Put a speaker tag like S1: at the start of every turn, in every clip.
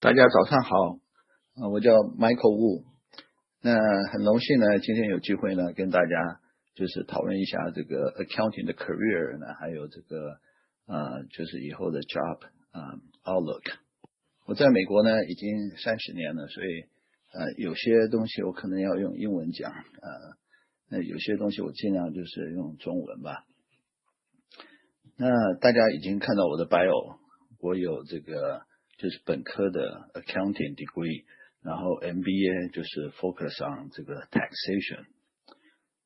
S1: 大家早上好，我叫 Michael Wu。那很荣幸呢，今天有机会呢，跟大家就是讨论一下这个 accounting 的 career 呢，还有这个就是以后的 job outlook。我在美国呢已经30年了，所以有些东西我可能要用英文讲，那有些东西我尽量就是用中文吧。那大家已经看到我的 bio， 我有这个就是本科的 accounting degree， 然后 MBA 就是 focus on 这个 taxation，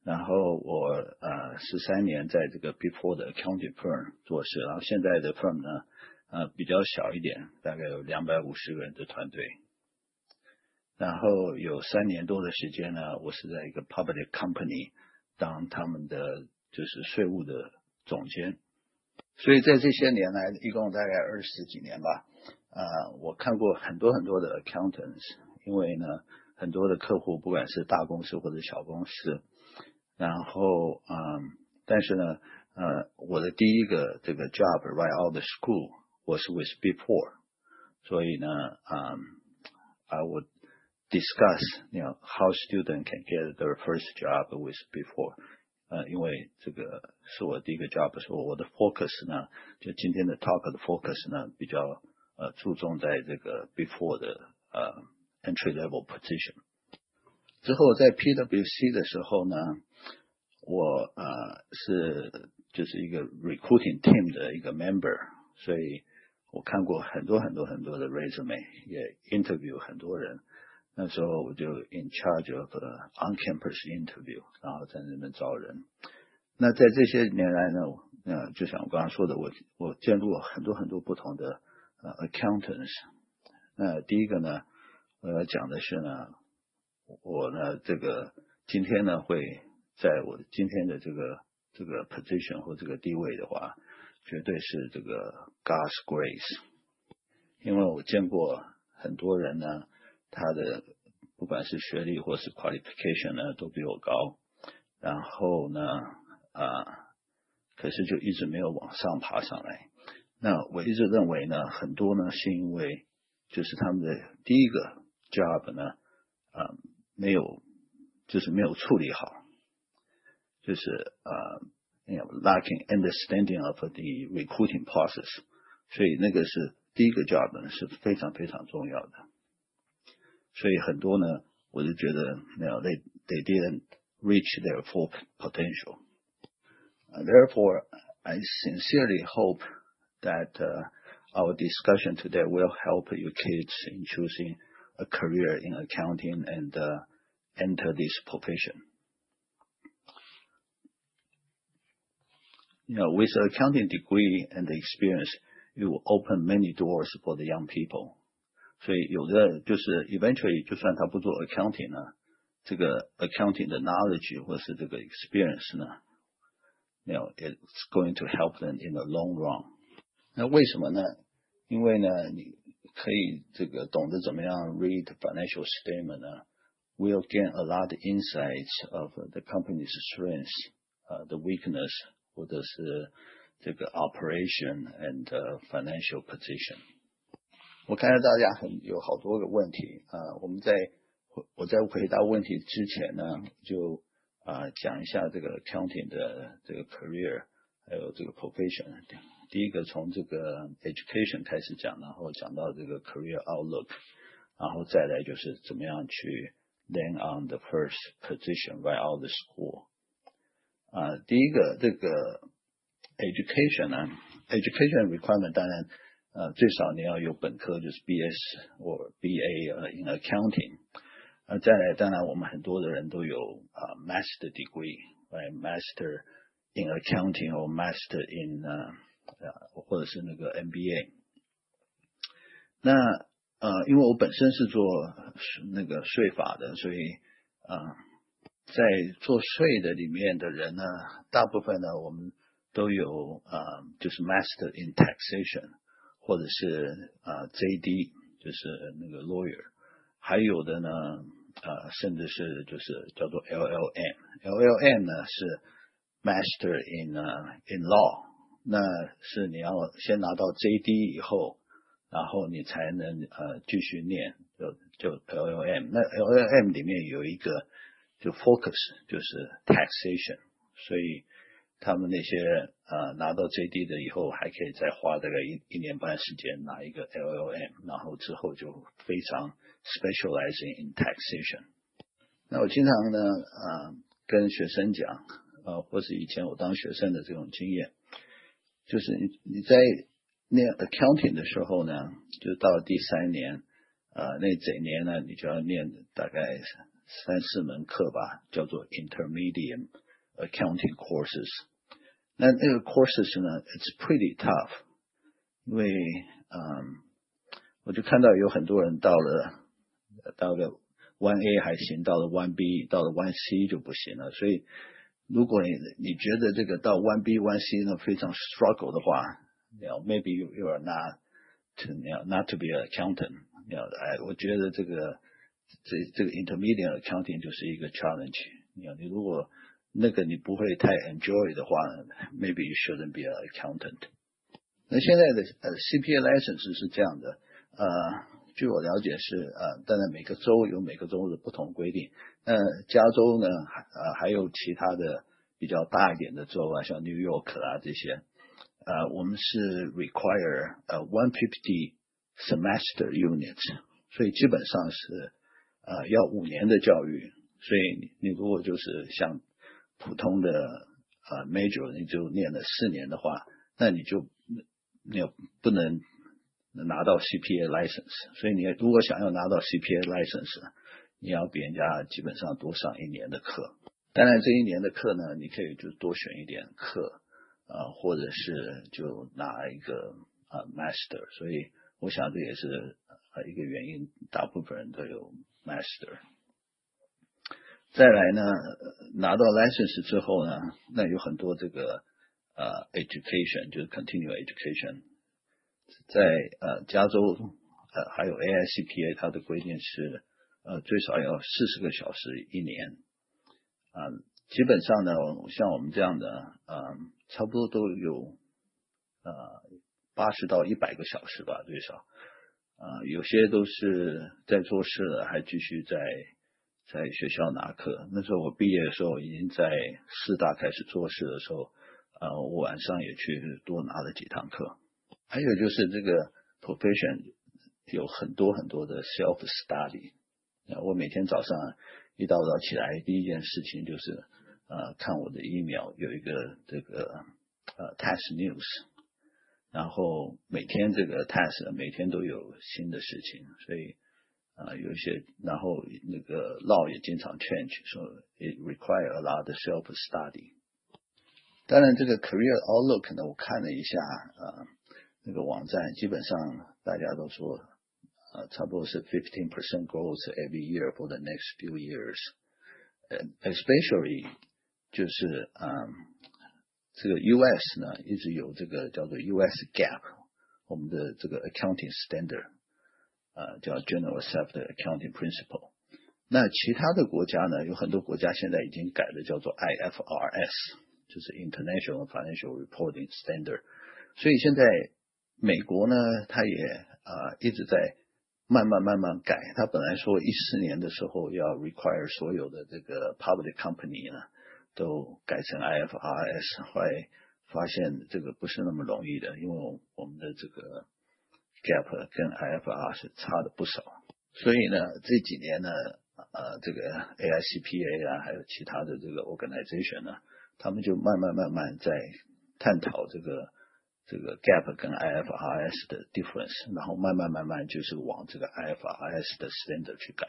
S1: 然后我13年在这个 before 的 accounting firm 做事，然后现在的 firm 呢比较小一点，大概有250个人的团队，然后有3年多的时间呢，我是在一个 public company 当他们的就是税务的总监。所以在这些年来，一共大概20几年吧，我看过很多的 accountants， 因为呢，很多的客户不管是大公司或者小公司，然后但是呢，我的第一个这个 job right out of school was with Big Four， 所以呢I would discuss how student can get their first job with Big Four。因为这个是我第一个 job， 所以我的 focus 呢，就今天的 talk 的 focus 呢，比较注重在这个 before 的entry level position。之后在 PwC 的时候呢，我是就是一个 recruiting team 的一个 member， 所以我看过很多的 resume， 也 interview 很多人。那时候我就 in charge of on-campus interview， 然后在那边招人。那在这些年来呢，就像我刚刚说的，我见过很多不同的accountants。那第一个呢，我要讲的是呢，我呢这个今天呢会在我今天的这个 position 或这个地位的话，绝对是这个 God's grace， 因为我见过很多人呢。他的不管是学历或是 qualification 呢都比我高，然后呢可是就一直没有往上爬上来。那我一直认为呢，很多呢是因为就是他们的第一个 job 呢没有处理好，就是lacking understanding of the recruiting process， 所以那个是第一个 job 呢是非常重要的。所以很多呢，我就觉得they didn't reach their full potential. Therefore, I sincerely hope that our discussion today will help you kids in choosing a career in accounting and enter this profession. With an accounting degree and experience, it will open many doors for the young people.所以有的就是 eventually 就算他不做 accounting 呢，这个 accounting 的 knowledge 或是这个 experience 呢，it's going to help them in the long run。那为什么呢？因为呢，你可以这个懂得怎么样 read financial statement 呢 ，will gain a lot of insights of the company's strengths, the weakness， 或者是这个 operation and financial position。我看到大家有好多个问题我在回答问题之前呢，就讲一下这个 accounting 的这个 career， 还有这个 profession。第一个从这个 education 开始讲，然后讲到这个 career outlook， 然后再来就是怎么样去 land on the first position right out of the school。第一个这个 education 呢 ，education requirement 当然。最少你要有本科，就是 B.S 或 B.A. in accounting。再来，当然我们很多的人都有master degree， right? Master in accounting or master in 或者是那个 MBA。那因为我本身是做那个税法的，所以在做税的里面的人呢，大部分呢我们都有就是 master in taxation。或者是JD 就是那个 lawyer， 还有的呢甚至是就是叫做 LLM 呢是 master in law， 那是你要先拿到 JD 以后，然后你才能继续念就 LLM。 那 LLM 里面有一个就 focus 就是 taxation， 所以他们那些拿到 JD 的以后还可以再花大概一年半时间拿一个 LLM， 然后之后就非常 specializing in taxation。 那我经常呢跟学生讲或是以前我当学生的这种经验，就是你在念 accounting 的时候呢，就到了第3年那整年呢你就要念大概3-4门课吧，叫做 intermediate accounting courses。 那个 courses 呢 it's pretty tough， 因为我就看到有很多人到了 1A 还行，到了 1B 到了 1C 就不行了。所以如果你觉得这个到 1B 1C 呢非常 struggle 的话，maybe you are not to be an accountant。我觉得这个 intermediate accounting 就是一个 challenge。你如果那个你不会太 enjoy 的话 ，maybe you shouldn't be an accountant。那现在的CPA license 是这样的，据我了解是当然每个州有每个州的不同规定。加州呢还有其他的比较大一点的州像 New York 这些。我们是 require 150 semester units， 所以基本上是要5年的教育。所以你如果就是像普通的major 你就念了4年的话，那你不能拿到 CPA license。 所以你如果想要拿到 CPA license， 你要比人家基本上多上1年的课。当然这1年的课呢，你可以就多选一点课或者是就拿一个master。 所以我想这也是一个原因，大部分人都有 master。 再来呢，拿到 license 之后呢，那有很多这个education 就是 continue education。 在加州还有 AICPA 它的规定是最少要40个小时1年。基本上呢像我们这样的差不多都有80到100个小时吧最少。有些都是在做事了还继续在学校拿课。那时候我毕业的时候已经在4大开始做事的时候，我晚上也去多拿了几堂课。还有就是这个 profession 有很多很多的 self study。我每天早上一大早起来第一件事情就是看我的 email， 有一个这个tax news， 然后每天这个 tax 每天都有新的事情，所以有一些，然后那个 law 也经常 change， so it require a lot of self study。 当然这个 career outlook 呢，我看了一下那个网站，基本上大家都说差不多是 15% growth every year for the next few years。 especially 就是这个 US 呢一直有这个叫做 US GAAP， 我们的这个 accounting standard叫 General Accepted Accounting Principle。 那其他的国家呢，有很多国家现在已经改了叫做 IFRS， 就是 International Financial Reporting Standard。 所以现在美国呢它也一直在慢慢改。它本来说14年的时候要 require 所有的这个 public company 呢都改成 IFRS， 后来发现这个不是那么容易的，因为我们的这个 GAAP 跟 IFRS 差的不少。所以呢这几年呢这个 AICPA 还有其他的这个 organization 呢，他们就慢慢在探讨这个 GAAP 跟 IFRS 的 difference， 然后慢慢就是往这个 IFRS 的 standard 去改。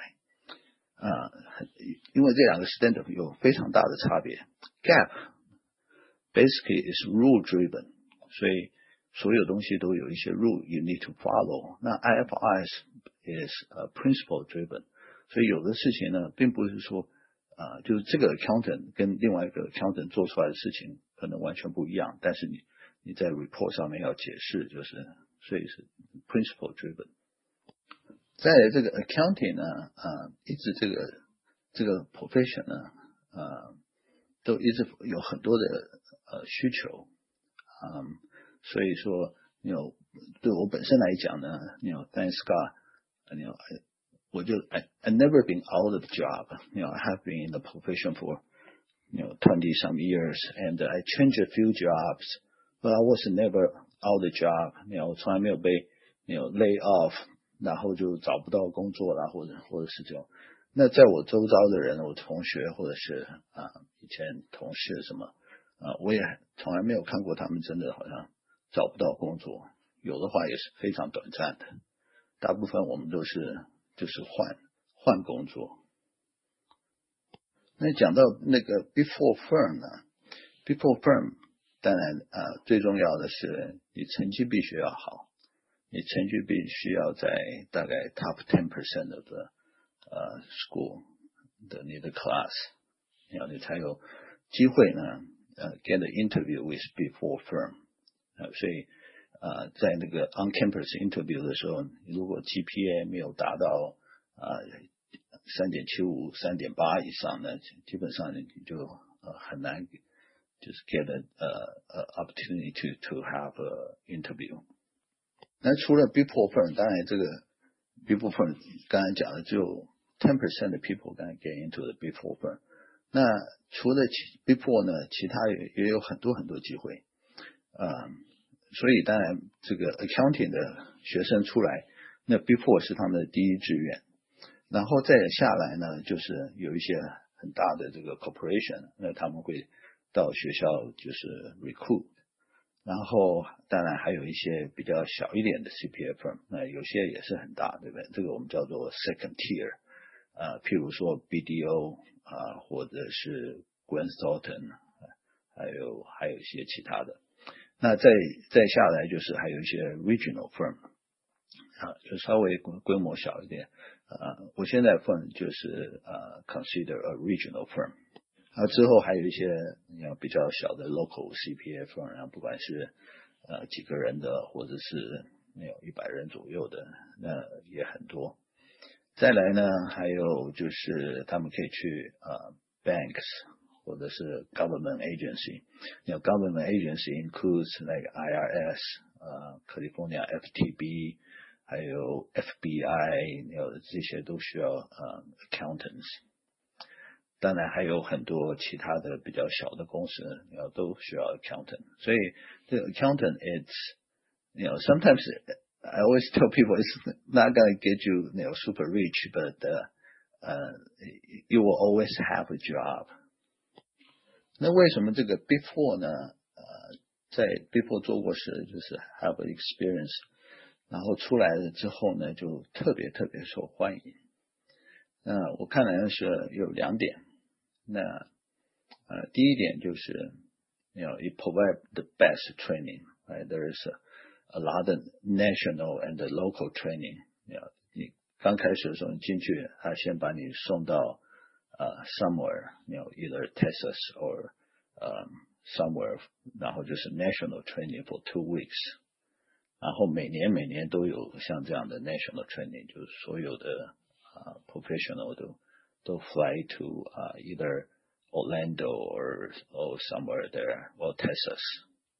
S1: 因为这两个 standard 有非常大的差别。 GAAP basically is rule driven， 所以所有东西都有一些 rule you need to follow。 那 IFRS is principle driven， 所以有的事情呢并不是说就是这个 accountant 跟另外一个 accountant 做出来的事情可能完全不一样，但是你在 report 上面要解释，就是所以是 principle driven。 在这个 accounting 呢一直这个 profession 呢都一直有很多的需求。所以说对我本身来讲呢，thanks God，I never been out of job，I have been in the profession for 20 some years, and I changed a few jobs, but I was never out of job，我从来没有被lay off， 然后就找不到工作啦，或者是这种。那在我周遭的人，我同学或者是以前同事什么我也从来没有看过他们真的好像找不到工作，有的话也是非常短暂的，大部分我们都是就是换工作。那讲到那个 before firm 呢 ，before firm 当然最重要的是你成绩必须要好，你成绩必须要在大概 top 10% of school 的你的 class， 你才有机会呢get an interview with before firm， 所以在那个 on campus interview 的时候，如果 GPA 没有达到3.75 3.8 以上呢，基本上你就很难就是 get an opportunity to have an interview。 那除了 before firm， 当然这个 before firm 刚才讲的只有 10% of people can get into the before firm， 那除了 before 呢，其他也有很多机会所以当然这个 accounting 的学生出来，那 before 是他们的第一志愿，然后再下来呢，就是有一些很大的这个 corporation， 那他们会到学校就是 recruit， 然后当然还有一些比较小一点的 CPA firm， 那有些也是很大，对不对？这个我们叫做 second tier， 譬如说 BDO或者是 Grant Thornton， 还有一些其他的。那再下来就是还有一些 regional firm， 就稍微规模小一点。我现在 firm 就是consider a regional firm。之后还有一些比较小的 local CPA firm， 不管是几个人的或者是100人左右的，那也很多。再来呢，还有就是他们可以去banks 或者是 government agency。Government agency includes like IRS, California FTB， 还有 FBI， 这些都需要accountants。当然还有很多其他的比较小的公司都需要 accountant。所以这个 accountant sometimes I always tell people it's not going to get you super rich, but you will always have a job。那为什么这个 before 呢在 before 做过事就是 have experience， 然后出来了之后呢就特别受欢迎。那我看来是有2点。那第一点就是it provide the best training, right? There is a lot of national and local training。 你刚开始的时候你进去，他先把你送到somewhere, either Texas or somewhere， 然后就是 national training for 2 weeks， 然后每年都有像这样的 national training， 就是所有的professional都 fly to either Orlando or somewhere there or Texas，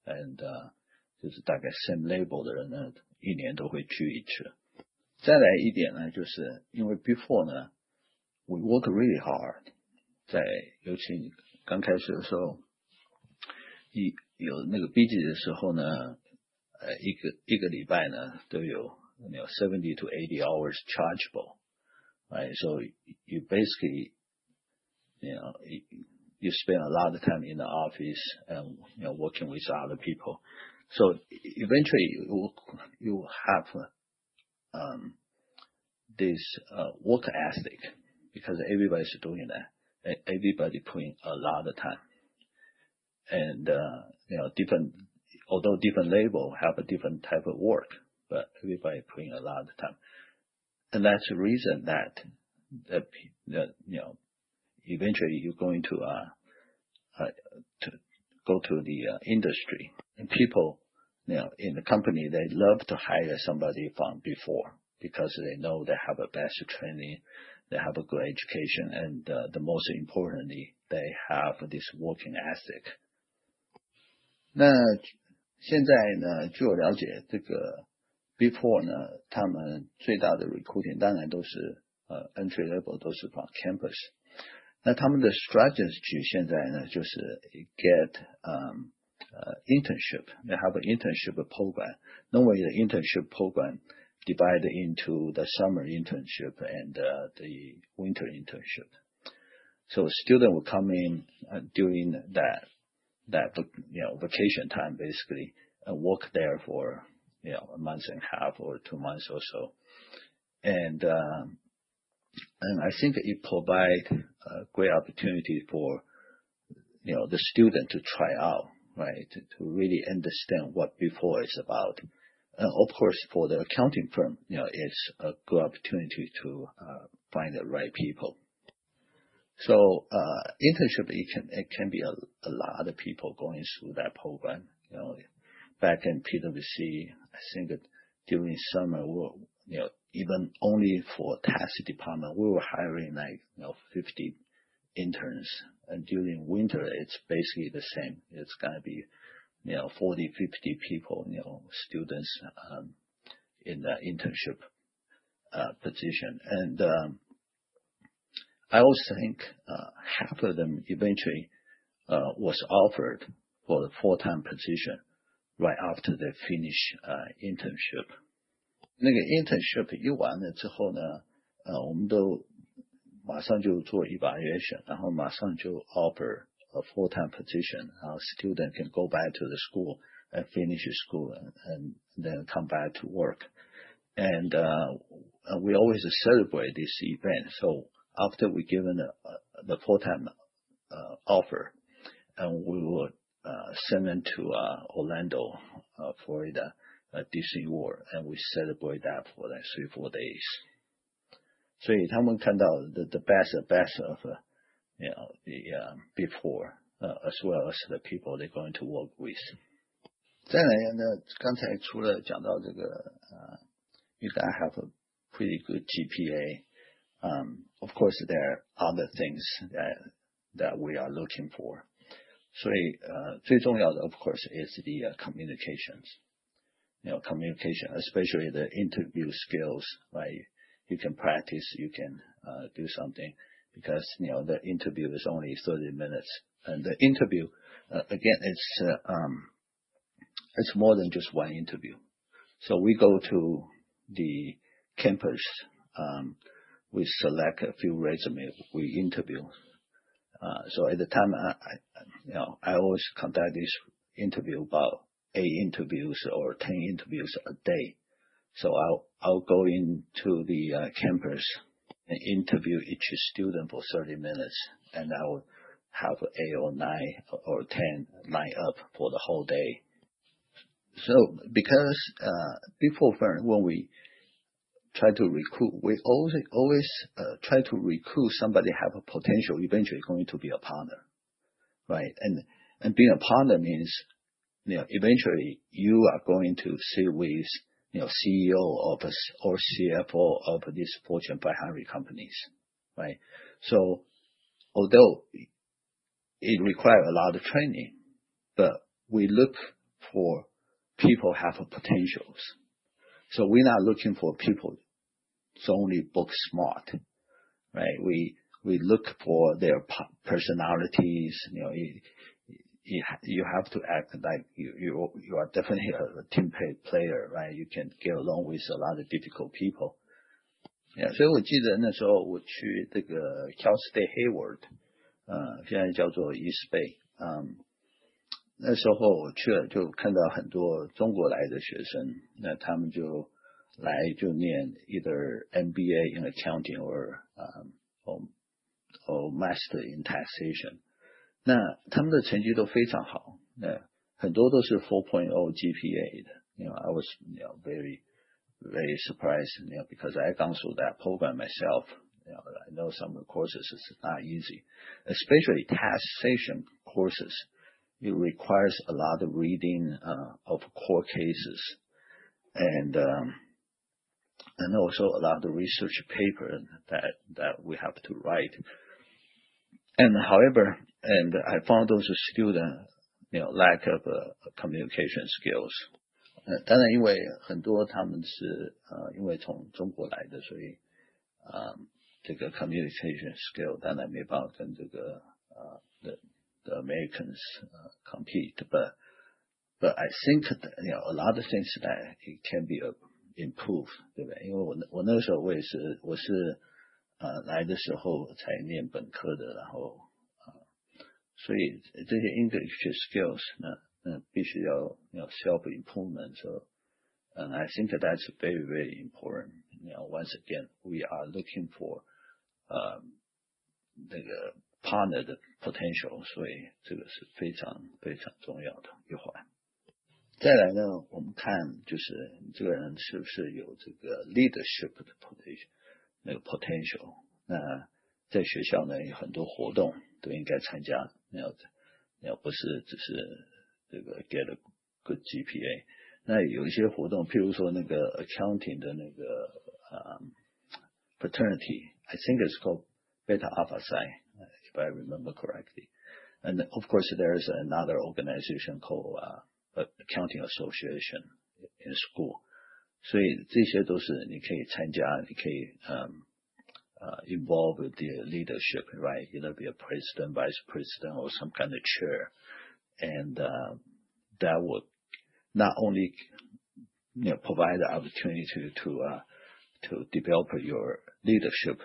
S1: and 就是大概 same level 的人呢一年都会去一次。再来一点呢，就是因为 before 呢we work really hard， 在尤其你刚开始的时候，有那个 busy 的时候呢，一个礼拜呢都有70 to 80 hours chargeable， right? So you basically you spend a lot of time in the office and working with other people. So eventually you have this work ethic because everybody's doing that. Everybody putting a lot of time, and although different label have a different type of work, but everybody putting a lot of time, and that's the reason that eventually you're going to go to the industry, and people in the company they love to hire somebody from before because they know they have a best training. They have a good education, and the most importantly, they have this working ethic. 那现在呢，据我了解，这个 Big Four 呢，他们最大的 recruiting 当然都是entry level 都是 from campus。那他们的 strategy 现在呢，就是 get internship. They have an internship program. Normally the internship program divided into the summer internship and the winter internship. So a student will come in during that vacation time basically and work there for a month and a half or 2 months or so. And I think it provides a great opportunity for the student to try out, right, to really understand what Big Four is about. Of course, for the accounting firm, it's a good opportunity to find the right people. So internship, it can be a lot of people going through that program. Back in PwC, I think that during summer, even only for tax department, we were hiring 50 interns. And during winter, it's basically the same. It's going to be 40, 50 people, students in the internship position. And I also think half of them eventually was offered for the full-time position right after they finish internship. 那个 internship 一完了之后呢，我们都马上就做 evaluation， 然后马上就 offer a full-time position. Our student can go back to the school and finish school and then come back to work. And we always celebrate this event. So after we given the full-time offer, and we will send them to Orlando, Florida, Disney World, and we celebrate that for 3-4 days. 所以他们看到 the best of the Big Four, as well as the people they're going to work with. 再来呢，刚才除了讲到这个you gotta have a pretty good GPA. Of course, there are other things that we are looking for. 所以最重要的 of course is the communications. Communication, especially the interview skills, right? You can practice, you can do something, because the interview is only 30 minutes, and the interview again it's more than just one interview. So we go to the campus, we select a few resumes, we interview. So at the time I always conduct this interview about 8 interviews or 10 interviews a day. So I'll go into the campus and interview each student for 30 minutes, and I will have 8 or 9 or 10 line up for the whole day. So because before when we try to recruit, we always try to recruit somebody have a potential eventually going to be a partner, right? And being a partner means eventually you are going to sit with CEO of or CFO of these Fortune 500 companies, right? So although it requires a lot of training, but we look for people have potentials. So we're not looking for people that's only book smart, right? We look for their personalities. You have to act like you are definitely a team player, right? You can get along with a lot of difficult people. Yeah, 所以我记得那时候我去这个 Cal State Hayward， 现在叫做 East Bay， 那时候我去了就看到很多中国来的学生，那他们就来就念 either MBA in accounting or master in taxation。那他们的成绩都非常好，很多都是 4.0 GPA 的。I was very surprised, because I gone through that program myself. I know some of the courses is not easy, especially taxation courses. It requires a lot of reading of court cases, and also a lot of research paper that we have to write. And however, I found those students, lack of communication skills. 当然因为很多他们是因为从中国来的，所以这个 communication skill 当然没办法跟这个the Americans compete, but I think that, a lot of things that it can be improved, 对不对？因为我那个时候我是来的时候才念本科的，然后所以这些 English skills 呢必须要self improvement. So and I think that's very, very important. Once again, we are looking for 那个 partner 的 potential, 所以这个是非常非常重要的一环。再来呢，我们看就是你这个人是不是有这个 leadership 的 potential。那在学校呢有很多活动都应该参加，要不是只是这个 get a good GPA。那有一些活动，譬如说那个 accounting 的那个fraternity, I think it's called Beta Alpha Psi, if I remember correctly. And of course, there's another organization called Accounting Association in school. 所以这些都是你可以参加，你可以involve with the leadership, right? Either be a president, vice president, or some kind of chair, and that would not only provide the opportunity to develop your leadership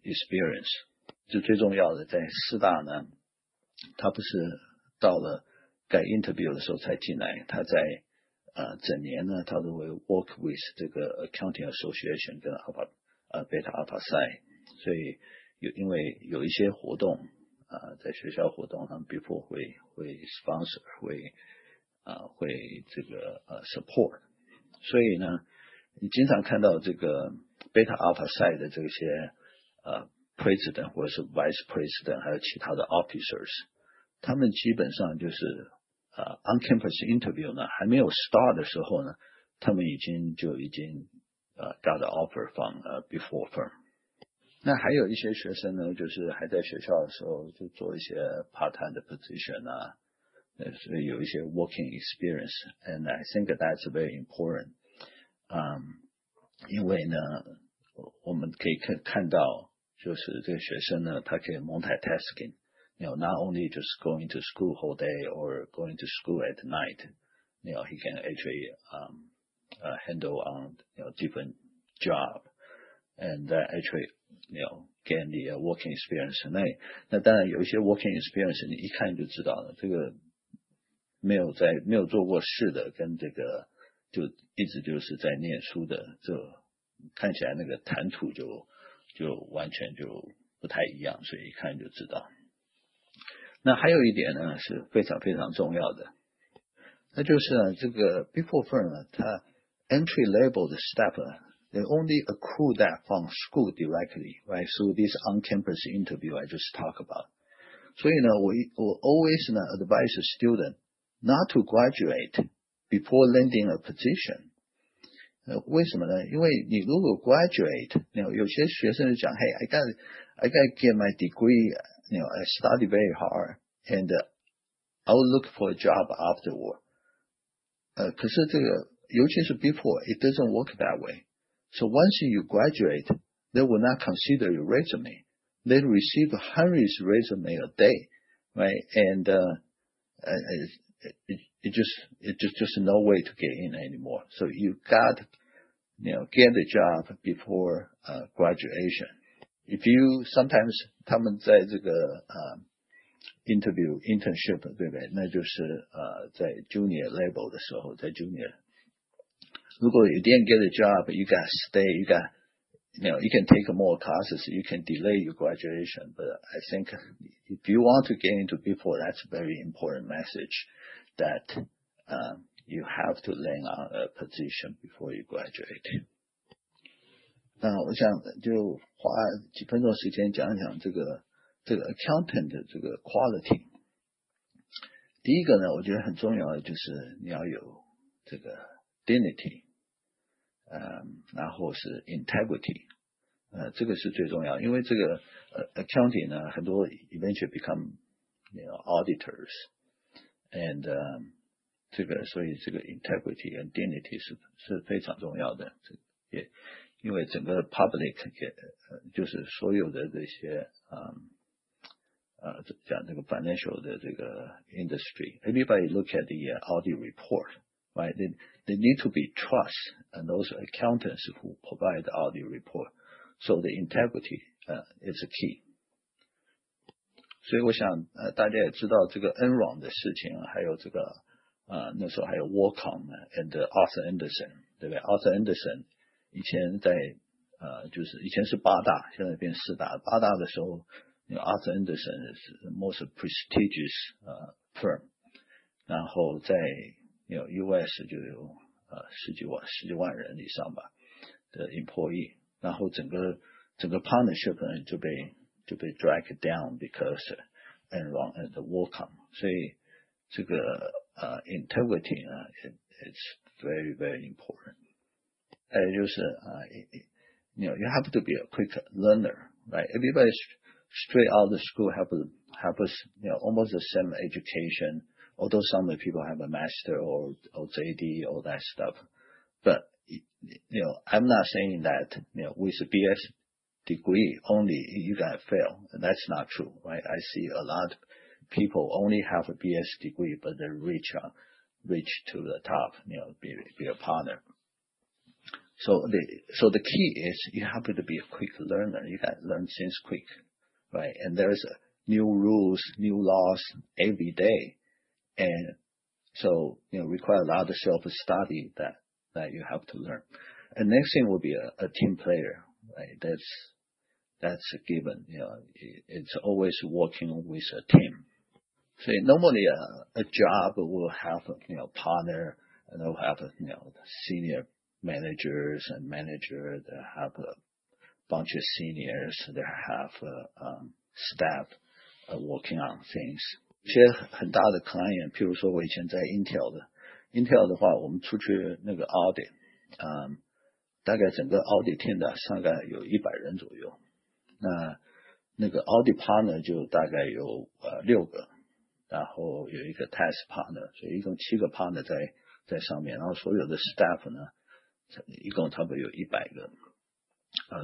S1: experience. 就最重要的，在师大呢，他不是到了该 interview 的时候才进来，他在整年呢，他都会 work with 这个 accounting association 跟Beta Alpha Psi， 所以因为有一些活动在学校活动，他们 before 会 sponsor 会这个support， 所以呢，你经常看到这个 Beta Alpha Psi 的这些president 或者是 vice president 还有其他的 officers， 他们基本上就是on campus interview 呢还没有 start 的时候呢，他们已经got the offer from before firm。 那还有一些学生呢，就是还在学校的时候就做一些 part-time 的 position 所以有一些 working experience, and I think that's very important. 因为呢我们可以看到就是这个学生呢他可以 multitasking, not only just going to school whole day or going to school at night, he can actually handle on different job and actually gain the working experience. 那当然有一些 working experience 你一看就知道了，这个没有做过事的跟这个就一直就是在念书的，这看起来那个谈吐就完全就不太一样，所以一看就知道。那还有一点呢是非常非常重要的，那就是呢这个 before firm 呢它 entry level 的 step they only accrue that from school directly, right? So this on-campus interview I just talked about. 所以呢我 always 呢 advise a student not to graduate before landing a position. 为什么呢？因为你如果 graduate, 有些学生就讲 Hey, I gotta get my degree, I study very hard and I will look for a job afterward. 可是这个尤其是 before, it doesn't work that way. So once you graduate, they will not consider your resume. They receive hundreds of resumes a day, right? And it's just no way to get in anymore. So you got get the job before graduation. If you sometimes 他们在这个internship 对不对？那就是在 junior level 的时候，在 junior。如果 you didn't get a job, you got stay, you can take more classes, you can delay your graduation. But I think if you want to get into before, that's a very important message that you have to land on a position before you graduate. 那我想就花几分钟时间讲一讲这个 accountant 的这个 quality。第一个呢，我觉得很重要的就是你要有这个 dignity， 然后是 integrity， 这个是最重要，因为这个accounting 呢，很多 eventually become auditors and 所以这个 integrity and dignity 是非常重要的。也因为整个 public 也就是所有的这些讲这个 financial 的这个 industry, everybody look at the audit report, right? They need to be trust and those accountants who provide the audit report. So the integrity is a key. 所以我想大家也知道这个 Enron 的事情，还有这个那时候还有 Wacom and Arthur Andersen, 对不对？ Arthur Andersen 以前在就是以前是8大，现在变4大。8大的时候Arthur Andersen is the most prestigious firm. 然后在US 就有十几万人以上吧的 employee. 然后整个 partnership 呢就被 drag down because Enron and Wacom. 所以这个integrity 呢 it's very very important. 还有就是you have to be a quick learner, right? Everybody straight out of school have almost the same education, although some people have a master or JD, all that stuff. But I'm not saying that with a B.S. degree only you can fail. That's not true, right? I see a lot of people only have a B.S. degree, but they reach to the top, be a partner. So the key is you have to be a quick learner. You can learn things quick, right? And there's new rules, new laws every day, and so require a lot of self-study that you have to learn. And next thing will be a team player, right? That's a given. It's always working with a team. So normally a job will have partner, and they'll have senior managers and manager that have a bunch of seniors that have staff working on things. 一些很大的 client， 譬如说我以前在 Intel 的话，我们出去那个 audit， 大概整个 audit team 的大概有100人左右。那个 audit partner 就大概有6个，然后有一个 task partner， 所以一共7个 partner 在上面，然后所有的 staff 呢，一共差不多有100个。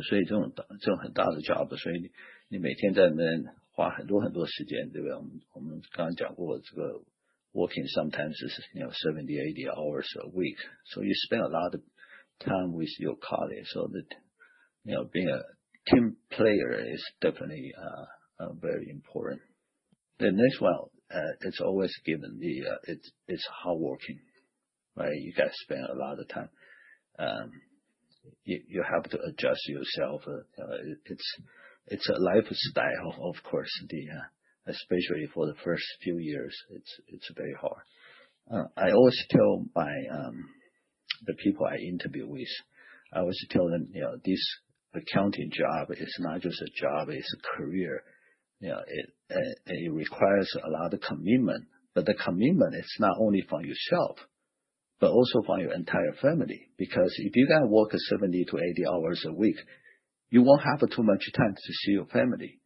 S1: 所以这种很大的 job， 所以你每天在那边花很多时间，对不对？我们刚刚讲过这个 working sometimes is 70, 80 hours a week. So you spend a lot of time with your colleagues. So that being a team player is definitely very important. The next one, it's always given it's hardworking, right? You guys spend a lot of time. You have to adjust yourself. It's a lifestyle, of course. Especially for the first few years, it's very hard. I always tell the people I interview with, I always tell them, this accounting job is not just a job; it's a career. It requires a lot of commitment. But the commitment is not only from yourself, but also from your entire family. Because if you can work 70 to 80 hours a week, you won't have too much time to see your family.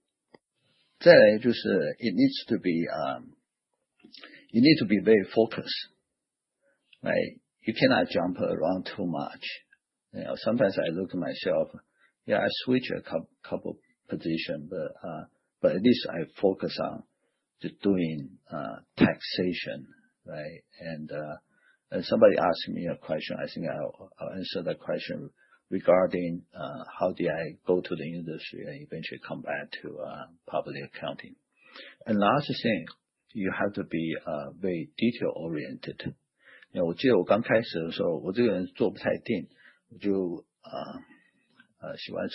S1: 再来就是 you need to be very focused, right? You cannot jump around too much. Sometimes I look at myself, I switch a couple positions, but at least I focus on just doing taxation, right? And somebody asked me a question. I think I'll answer that question regarding how did I go to the industry and eventually come back to public accounting. And last thing, you have to be very detail oriented. 我记得我刚开始的时候，我这个人做不太定，我就喜欢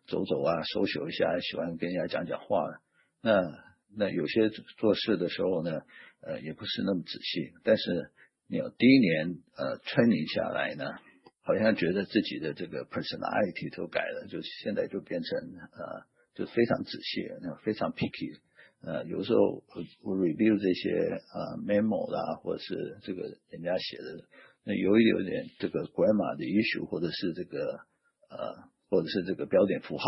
S1: 走走啊，social一下，喜欢跟人家讲话。那有些做事的时候呢，也不是那么仔细。但是第一年training下来呢，好像觉得自己的这个 personality 都改了，就现在就变成就非常仔细，非常 picky。有时候我 review 这些memo 啦，或者是这个人家写的，那有点这个 grammar 的 issue， 或者是这个标点符号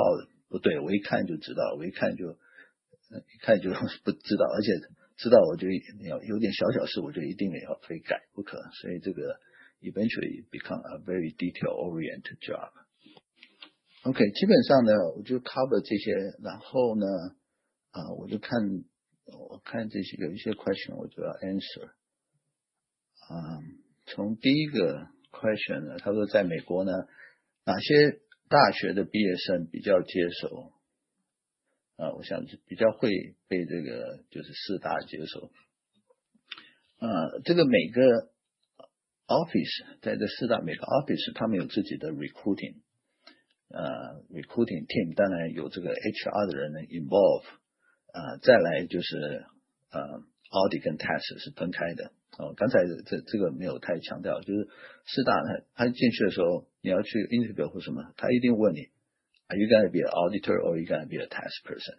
S1: 不对，我一看就知道，我一看就不知道，而且知道我就有点小事，我就一定要非改不可，所以这个 eventually become a very detail-oriented job. OK， 基本上呢，我就 cover 这些，然后呢，我看这些有一些 question 我就要 answer。从第一个 question 呢，他说在美国呢，哪些大学的毕业生比较接受？我想比较会被这个就是四大接受。这个每个 office 在这四大每个 office 他们有自己的 recruiting team， 当然有这个 HR 的人呢 involve， 再来就是audit 跟 tax 是分开的。刚才这个没有太强调，就是四大呢，他进去的时候你要去 interview 或什么，他一定问你 Are you going to be an auditor or are you going to be a tax person？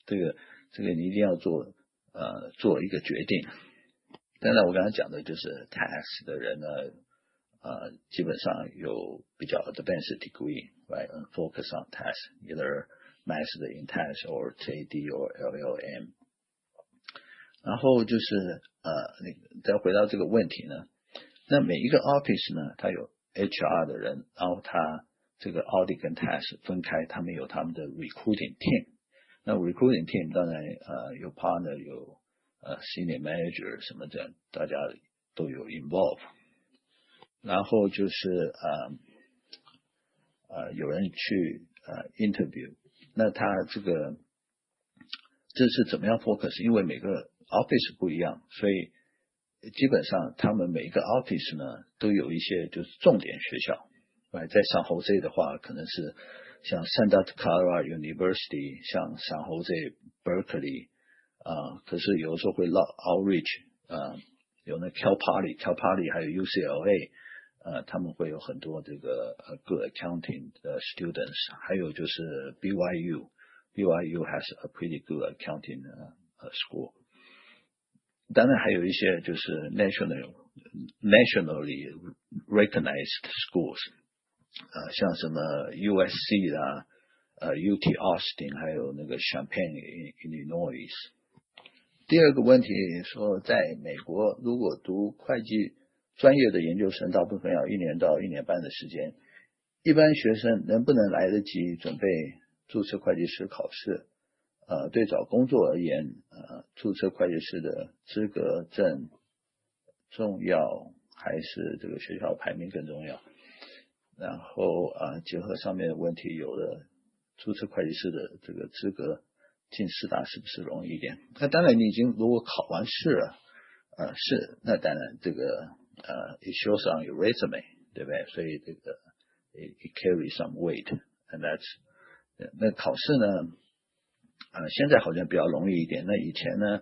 S1: 这个你一定要做一个决定。当然我刚才讲的就是 tax 的人呢，基本上有比较 advanced degree, right, and focus on tax, either master in tax or JD or LLM。然后就是再回到这个问题呢，那每一个 office 呢，它有 HR 的人，然后它这个 audit 跟 tax 分开，他们有他们的 recruiting team。那 recruiting team 当然有 partner 有senior manager 什么的，大家都有 involve。然后就是有人去interview， 那他这是怎么样 focus？ 因为每个 office 不一样，所以基本上他们每一个 office 呢都有一些就是重点学校。在San Jose的话，可能是像 Santa Clara University， 像 San Jose Berkeley， 可是有的时候会 outreach， 有那 Cal Poly 还有 UCLA， 他们会有很多这个good accounting 的 students， 还有就是 BYU has a pretty good accounting school。当然还有一些就是 nationally recognized schools， 像什么 USC 啦，UT Austin， 还有那个 Champaign Illinois。第二个问题说，在美国如果读会计专业的研究生，大部分要1年到1年半的时间，一般学生能不能来得及准备注册会计师考试？对找工作而言，注册会计师的资格证重要还是这个学校排名更重要？然后结合上面的问题，有了注册会计师的这个资格，进四大是不是容易一点？那当然，你已经如果考完试了，是，那当然这个it shows on your resume， 对不对？所以这个 it carries some weight，and that's 那考试呢？现在好像比较容易一点，那以前呢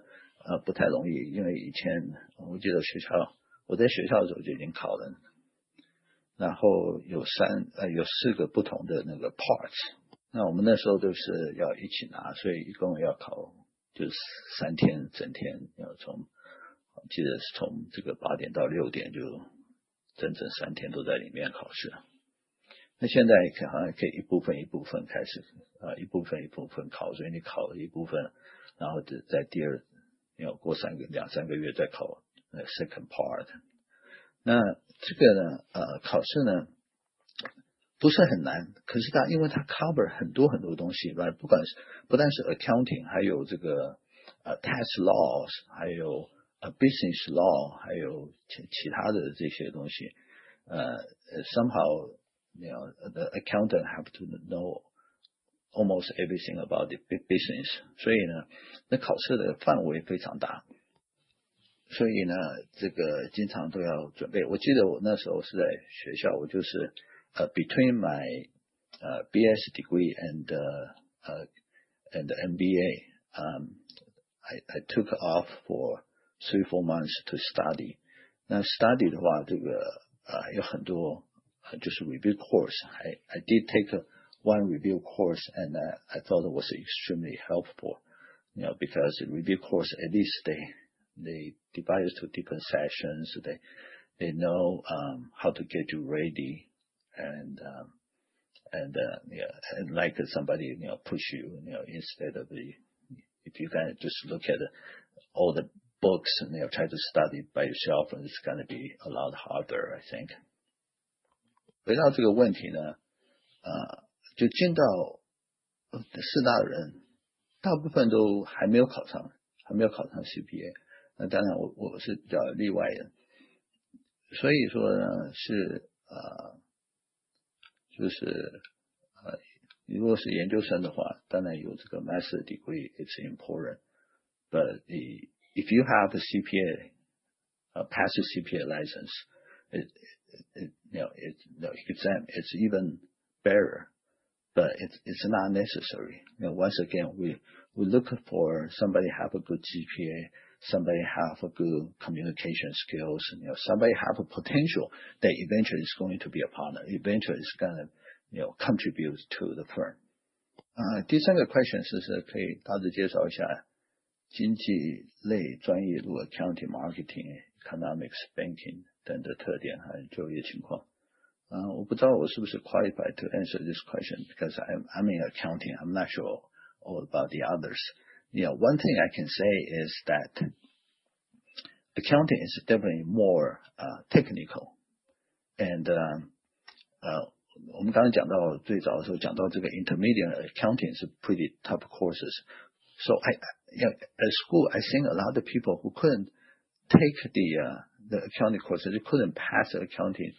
S1: 不太容易，因为以前我记得我在学校的时候就已经考了，然后有4个不同的那个 parts， 那我们那时候都是要一起拿，所以一共要考就是3天整天，要记得是从这个8点到6点，就整整3天都在里面考试。那现在好像可以一部分开始一部分考，所以你考了一部分，然后在过2、3个月再考second part。那这个呢考试呢不是很难，可是因为它 cover 很多东西，不但是 accounting， 还有这个tax laws， 还有business law， 还有其他的这些东西somehow the accountant have to know almost everything about the business， 所以呢那考试的范围非常大，所以呢这个经常都要准备。我记得我那时候是在学校，我就是between my B.S degree and MBA I took off for 3-4 months to study。 那 study 的话，这个有很多就是 review course。 I did take one review course and I thought it was extremely helpful, because the review course, at least they divide it to different sessions. They know how to get you ready, and like somebody push you, instead of if you can just look at all the books and try to study by yourself, and it's going to be a lot harder, I think. 回到这个问题呢，就进到四大的人，大部分都还没有考上 CPA。那当然我是比较例外的，所以说呢是就是如果是研究生的话，当然有这个 master degree it's important, but if you have a CPA, passive CPA license, exam it's even better, but it's not necessary. Once again, we look for somebody have a good GPA, somebody have a good communication skills, somebody have a potential that eventually is going to be a partner, eventually is going to contribute to the firm. 第三个 question 是可以大致介绍一下经济类专业，如 accounting, marketing, economics, banking 等的特点和就业情况。我不知道我是不是 qualified to answer this question because I'm in accounting. I'm not sure all about the others. One thing I can say is that accounting is definitely more technical. And 我们刚才讲到最早的时候讲到这个 intermediate accounting 是 pretty tough courses. So at school I think a lot of people who couldn't take the accounting courses, they couldn't pass the accounting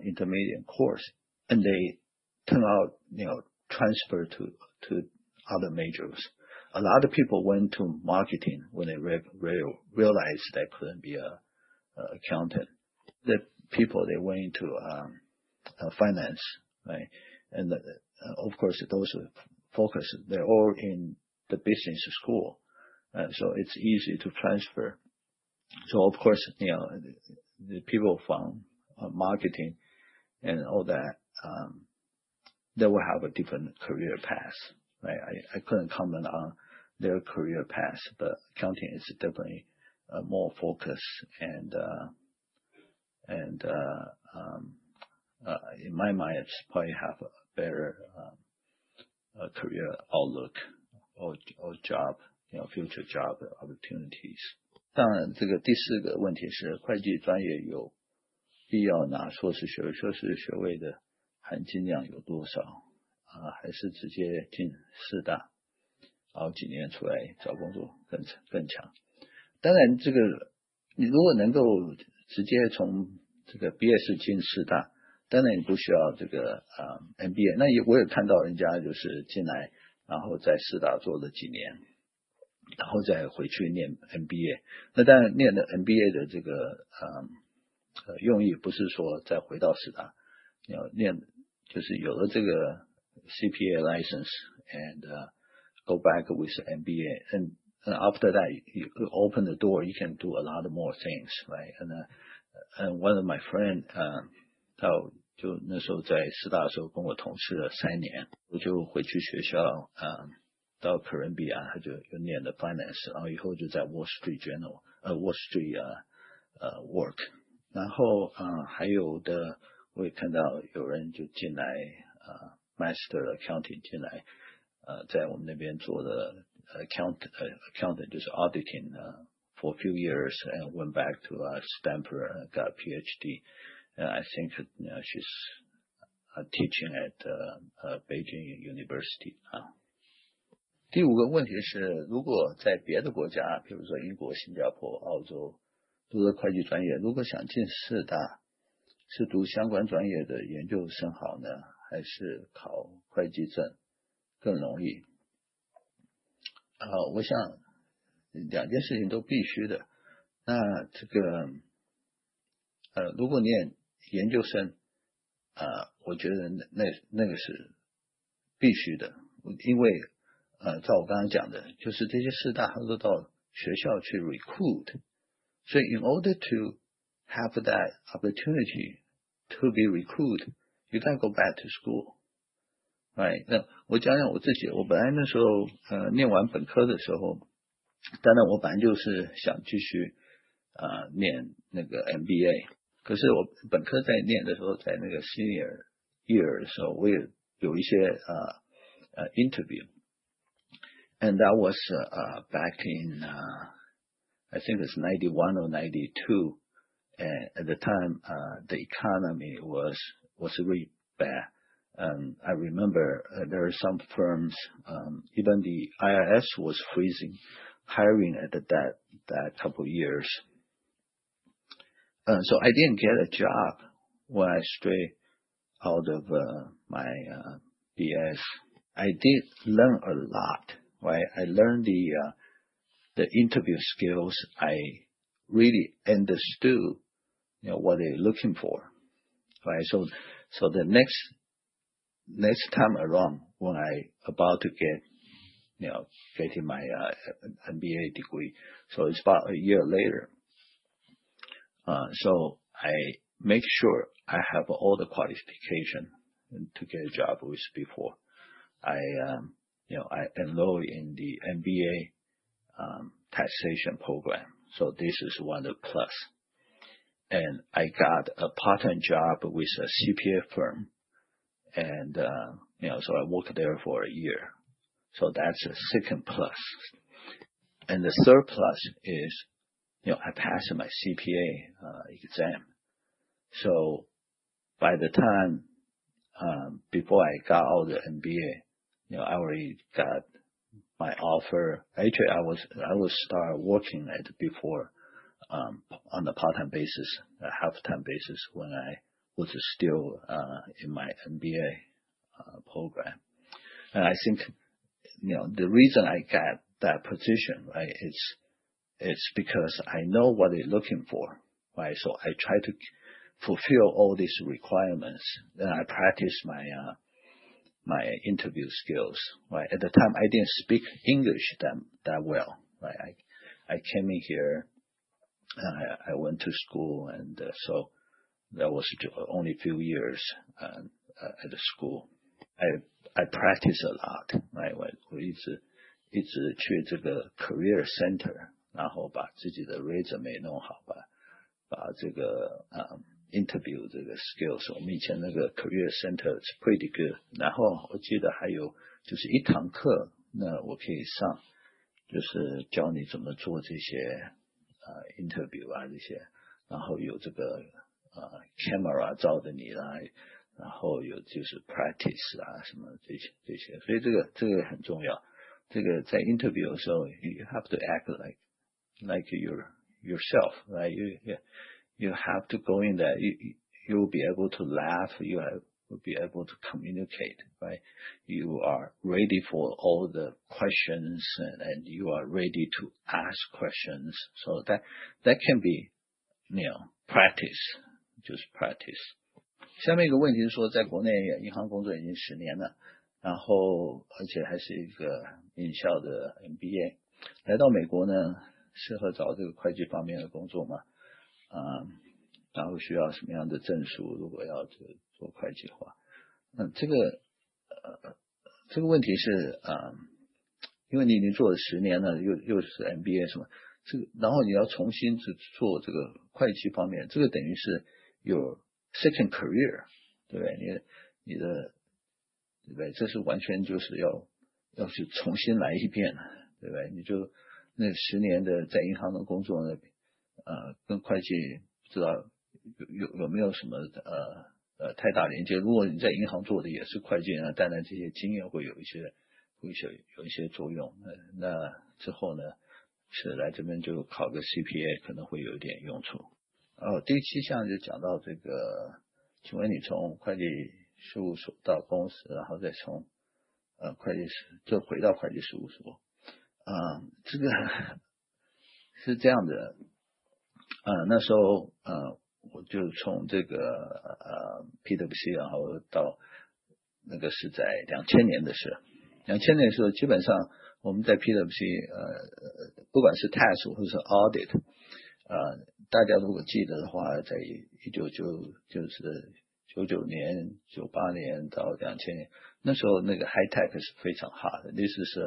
S1: intermediate course, and they turn out transfer to other majors. A lot of people went to marketing when they realized they couldn't be a accountant. The people they went into finance, right? And of course those focus, they're all in the business school, so it's easy to transfer. So of course the people from marketing and all that, they will have a different career path, right? I couldn't comment on their career path, but accounting is definitely more focused and in my mind it's probably have a better career outlook or job, future job opportunities. 当然这个第四个问题是会计专业有必要拿硕士学位，硕士学位的含金量有多少还是直接进四大熬几年出来找工作更强。当然这个你如果能够直接从这个 B.S 进四大，当然你不需要这个MBA。 那我也看到人家就是进来然后在四大做了几年，然后再回去念 MBA。 那当然念的 MBA 的这个用意不是说再回到四大，念就是有了这个 CPA license and go back with MBA, and after that you open the door, you can do a lot more things, right? And one of my friend 他就那时候在四大的时候跟我同事了3年，我就回去学校到哥伦比亚，他就念了 finance， 然后以后就在 Wall Street work。 然后还有的我也看到有人就进来master accounting 进来在我们那边做的accountant 就是 auditing for a few years and went back to Stanford and got a PhD. I think she's teaching at Beijing University. 第五个问题是，如果在别的国家，比如说英国、新加坡、澳洲读的会计专业，如果想进四大，是读相关专业的研究生好呢，还是考会计证更容易？我想两件事情都必须的。那这个如果念研究生我觉得那个是必须的，因为照我刚刚讲的，就是这些四大他都到学校去 recruit， 所以 in order to have that opportunity to be recruited, you gotta go back to school, right? 那我讲讲我自己，我本来那时候念完本科的时候，当然我本来就是想继续念那个 MBA， 可是我本科在念的时候，在那个 senior year 的时候，我也有一些interview。And that was back in I think it's 91 or 92. And at the time, the economy was really bad. I remember there are some firms, even the IRS was freezing hiring at that couple of years. So I didn't get a job when I straight out of my B.S. I did learn a lot, right? I learned the interview skills. I really understood, what they're looking for, right? So the next time around, when I about to getting my MBA degree, so it's about a year later. So I make sure I have all the qualification to get a job with before. I enroll in the MBA taxation program. So this is one of the plus. And I got a part-time job with a CPA firm. And, so I worked there for a year. So that's a second plus. And the third plus is, I passed my CPA exam. So by the time, before I got out of the MBA, I already got my offer. Actually, I was start working before, on a part-time basis, a half-time basis when I was still, in my MBA, program. And I think, the reason I got that position, right, it's because I know what they're looking for, right? So I try to fulfill all these requirements. Then I practice my interview skills, right? At the time, I didn't speak English that well, right? I came in here, I went to school, and so that was only a few years at the school. I practice a lot, right? 我一直去这个 career center， 然后把自己的 resume 弄好，把这个interview 这个 skills， 我们以前那个 career center is pretty good。然后我记得还有就是一堂课，那我可以上，就是教你怎么做这些interview 啊这些，然后有这个camera 照着你来。然后有就是 practice 啊什么这些，所以这个很重要。这个在 interview 的时候 ，you have to act like yourself, right? You have to go in there. You will be able to laugh. You will be able to communicate, right? You are ready for all the questions, and you are ready to ask questions. So that can be, practice, just practice. 下面一个问题是说，在国内银行工作已经10年了，然后而且还是一个名校的 MBA， 来到美国呢，适合找这个会计方面的工作吗？然后需要什么样的证书？如果要做会计的话，这个问题是因为你已经做了10年了，又是 MBA 什么，然后你要重新做这个会计方面，这个等于是有second career， 对不对？你的，对不对？这是完全就是要去重新来一遍，对不对？你就那10年的在银行的工作呢，跟会计不知道有没有什么太大连接？如果你在银行做的也是会计呢，当然这些经验会有一些作用。那之后呢，是来这边就考个 CPA 可能会有一点用处。第7项就讲到这个，请问你从会计事务所到公司，然后再从会计师就回到会计事务所，这个是这样的，那时候我就从这个PwC， 然后到那个是在2000年的事，2000年的时候基本上我们在 PwC 不管是 tax 或者是 audit。大家如果记得的话，在1999年、98年到2000年，那时候那个 high tech 是非常 hot 的。This is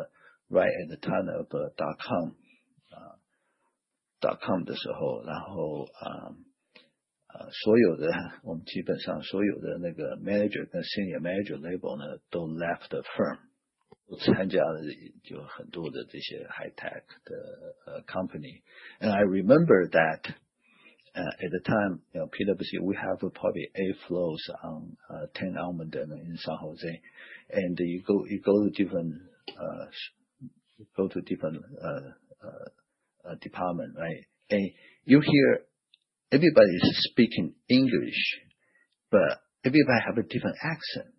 S1: right at the time of .com 的时候，然后所有的我们基本上所有的那个 manager 跟 senior manager level 呢都 left the firm，我参加了就很多的这些 high tech 的company, and I remember that at the time, PwC we have probably 8 floors on 10 Almaden in San Jose, and you go to different department, right? And you hear everybody is speaking English, but everybody have a different accent.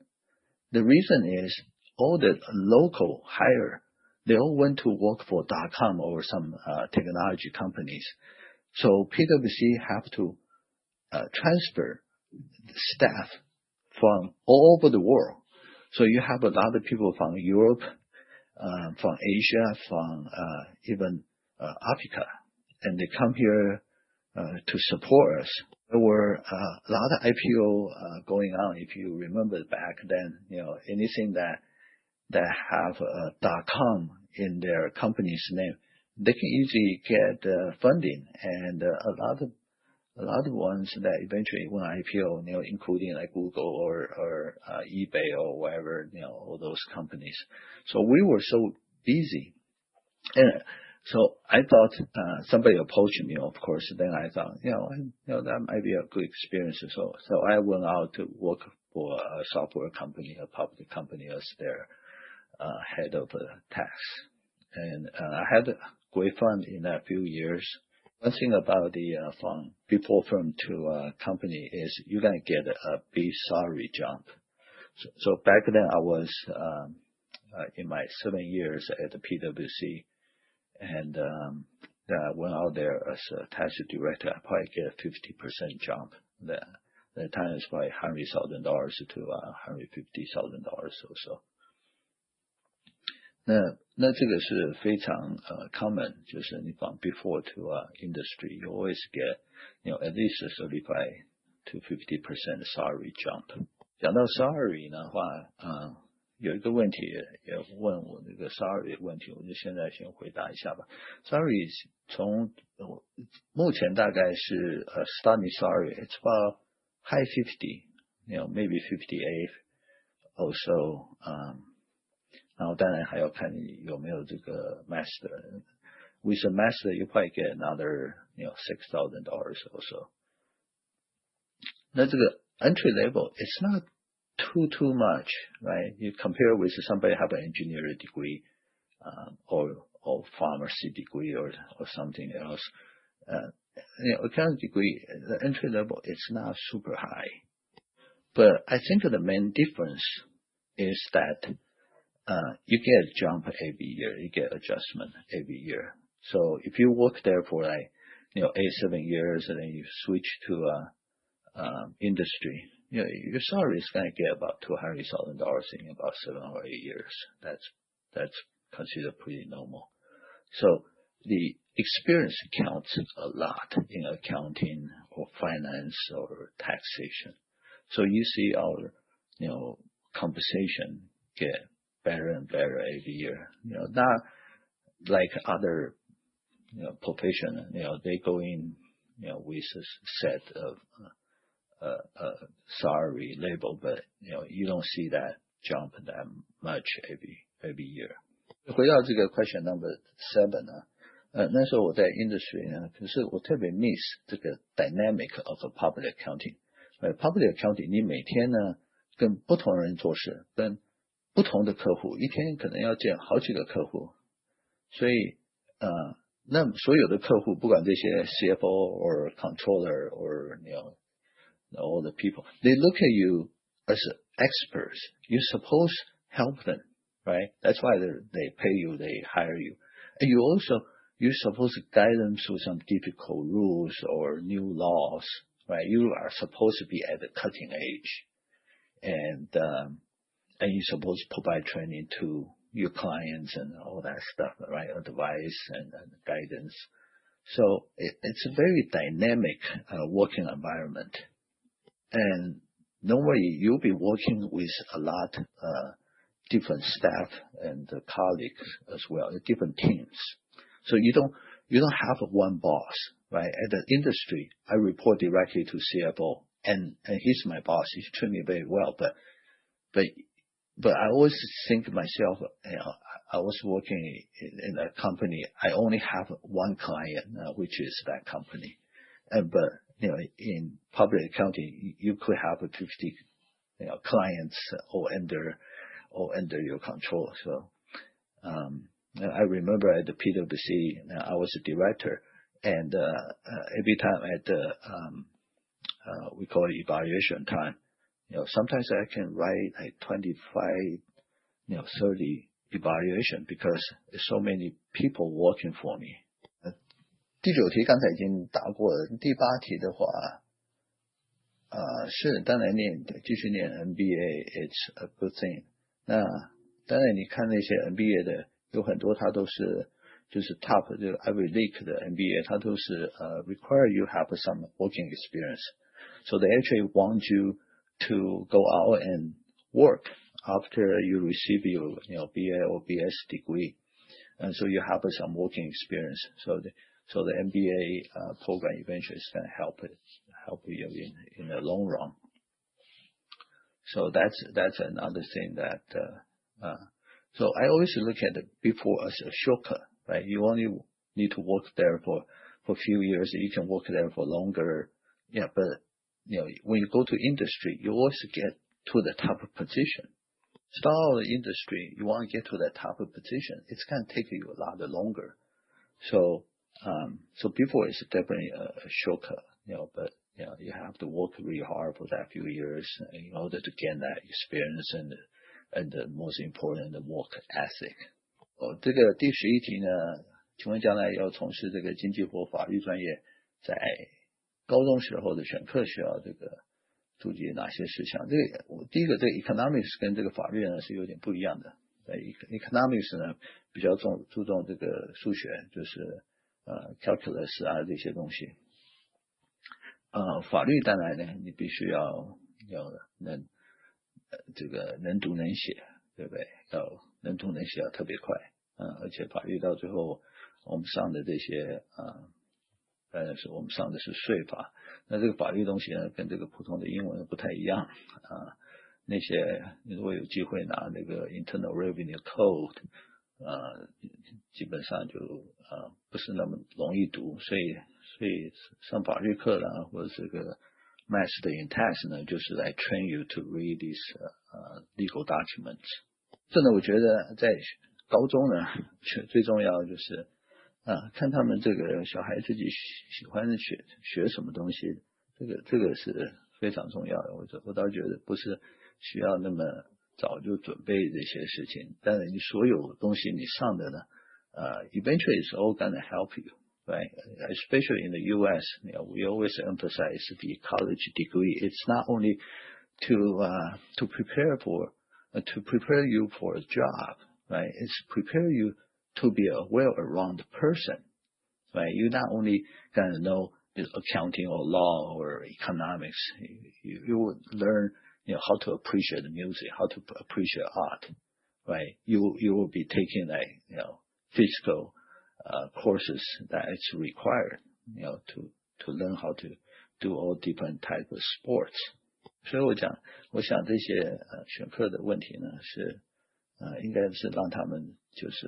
S1: The reason is all the local hire, they all went to work for .com or some technology companies. So PwC have to transfer staff from all over the world. So you have a lot of people from Europe, from Asia, from even Africa, and they come here to support us. There were a lot of IPO going on. If you remember back then, anything that have .com in their company's name, they can easily get funding, and a lot of ones that eventually went IPO, including like Google or eBay or whatever, all those companies. So we were so busy, and so I thought somebody approached me, of course. Then I thought, that might be a good experience. So I went out to work for a software company, a public company, as their head of tax, and I had great fun in that few years. One thing about the from before firm to company is you're gonna get a big salary jump. So back then I was in my 7 years at the PwC, and then I went out there as a tax director. I probably get a 50% jump. The time is probably $100,000 to $150,000 or so. 那这个是非常common， 就是你from before to industry, you always get at least a 35 to 50% salary jump. 讲到 salary 的话，有一个问题也问我这个 salary 的问题，我就现在先回答一下吧。salary 从目前大概是starting salary, it's about high 50, maybe 58 or so. 然后当然还要看你有没有这个 master. With a master, you probably get another, $6,000 or so. 那这个 entry level, it's not too much, right? You compare with somebody have an engineering degree, or pharmacy degree or something else. Accounting degree, the entry level, it's not super high. But I think the main difference is that you get a jump every year. You get adjustment every year. So if you work there for 8-7 years, and then you switch to industry, your salary is going to get about $200,000 in about 7 or 8 years. That's considered pretty normal. So the experience counts a lot in accounting or finance or taxation. So you see our, compensation get better and better every year. Not like other, profession, they go in, with a set of salary label, but you don't see that jump that much every year. 回到这个 question number 7呢，那时候我在 industry 呢，可是我特别 miss 这个 dynamic of a public accounting. Public accounting 你每天呢跟不同人做事，跟不同的客户，一天可能要见好几个客户，所以那所有的客户，不管这些 CFO or controller or all the people, they look at you as experts. You're supposed to help them, right? That's why they pay you, they hire you. And you're supposed to guide them through some difficult rules or new laws, right? You are supposed to be at the cutting edge. And you're supposed to provide training to your clients and all that stuff, right? Advice and guidance. So it's a very dynamic working environment. And normally you'll be working with a lot different staff and colleagues as well, different teams. So you don't have one boss, right? At the industry, I report directly to CFO, and he's my boss. He's treated me very well, but but I always think myself, I was working in a company. I only have one client, which is that company. But in public accounting, you could have 50, clients all under your control. So, I remember at the PwC, I was a director, and every time at the we call it evaluation time, sometimes I can write like 25, 30 evaluation because there's so many people working for me.
S2: 第9题刚才已经答过了，第8题的话，是当然继续念 MBA it's a good thing。那当然你看那些 MBA 的有很多它都是就是 top 这个 Ivy League 的 MBA， 它都是require you have some working experience. So they actually want you to go out and work after you receive your BA or BS degree, and so you have some working experience. So the MBA program eventually is going to help you in the long run. So that's another thing that so I always look at the before as a shortcut, right? You only need to work there for a few years. You can work there for longer, but when you go to industry, you always get to the top position. Start out the industry, you want to get to the top position. It's going to take you a lot longer. So before is definitely a shortcut, but you have to work really hard for that few years in order to gain that experience and the most important, the work ethic.
S1: 这个第11题呢，请问将来要从事这个经济或法律专业，在高中时候的选课需要这个注意哪些事项？第一个，这个 economics 跟这个法律呢是有点不一样的。economics 呢比较注重这个数学，就是calculus 啊这些东西。法律当然呢，你必须要能读能写，对不对？要能读能写要特别快，而且法律到最后我们上的这些当然是我们上的是税法，那这个法律东西呢跟这个普通的英文不太一样那些你如果有机会拿那个 Internal Revenue Code，基本上就不是那么容易读，所以上法律课啦，或者这个 Master in Tax 呢，就是来 train you to read these legal documents。这呢，我觉得在高中呢，最重要就是看他们这个小孩自己喜欢学什么东西，这个是非常重要的。我倒觉得不是需要那么早就准备这些事情，但是你所有东西你上的呢eventually it's all gonna help you, right? Especially in the U.S., we always emphasize the college degree. It's not only to prepare you for a job, right? It's prepare you to be a well-rounded person, right? You're not only gonna know accounting or law or economics. You will learn, how to appreciate the music, how to appreciate art, right? You will be taking physical courses that it's required, to learn how to do all different types of sports. 所以我想这些选课的问题呢是应该是让他们就是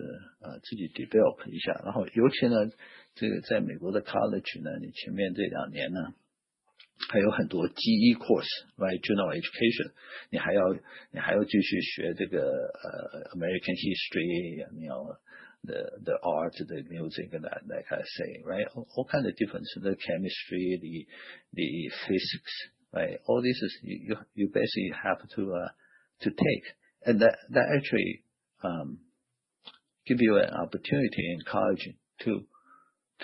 S1: 自己 develop 一下，然后尤其呢这个在美国的 college 呢，你前面这2年呢还有很多 GE course, right? General education. 你还要继续学这个American history, the art, the music, that kind of thing, right? All kind of different, the chemistry, the physics, right? All this is you basically have to take, and that actually give you an opportunity in college to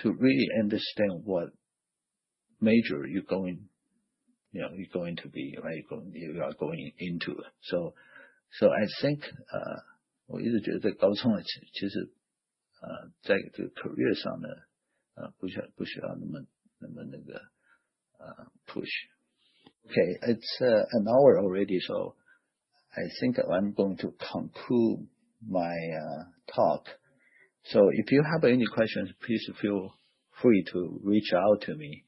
S1: really understand what major you're going to be, right? You are going into it. So I think 我一直觉得在高中呢，其实在这个 career 上呢，不需要那么那个push. Okay, it's an hour already, so I think I'm going to conclude my talk. So if you have any questions, please feel free to reach out to me.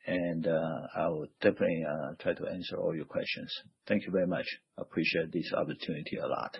S2: and I will definitely try to answer all your questions. Thank you very much. I appreciate this opportunity a lot.